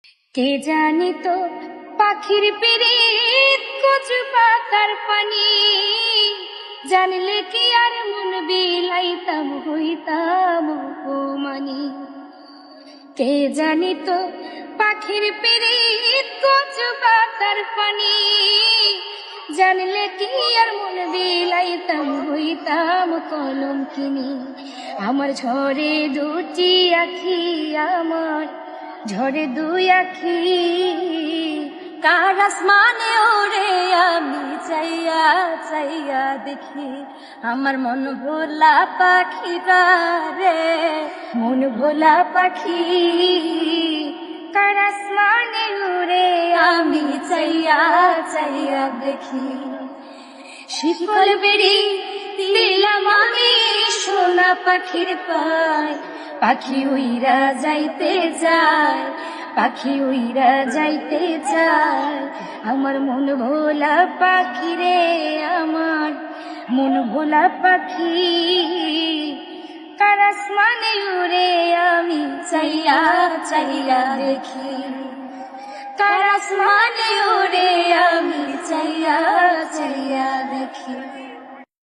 কে জানি তো পাখির পিরিত কচু পাতার পানি, জানলে কি আর মন বিলাইতাম হইতাম অপমানি। কে জানি তো পাখির পিরিত কচু পাতার পানি, জানলে কি আর মন বিলাইতাম হইতাম কলঙ্কিনী। আমার ঝরে দুটি আখি, আমার ঝরে দুই আখি, কার আসমানে ওরে আমি চাইয়া চাইয়া দেখি। আমার মন ভোলা পাখিটা রে, মন ভোলা পাখি, কার আসমানে ওরে আমি চাইয়া চাইয়া দেখি। শিকল বেড়ি দিলাম আমি সোনা পাখির পায়, পাখি উইরা যাইতে যায়, পাখি উইরা যাইতে চায়। আমার মন ভোলা পাখি রে, আমার মন ভোলা পাখি, কার আসমানে উড়ে আমি চাইয়া চাইয়া দেখি। কার আসমানে উড়ে আমি চাইয়া চাইয়া দেখি।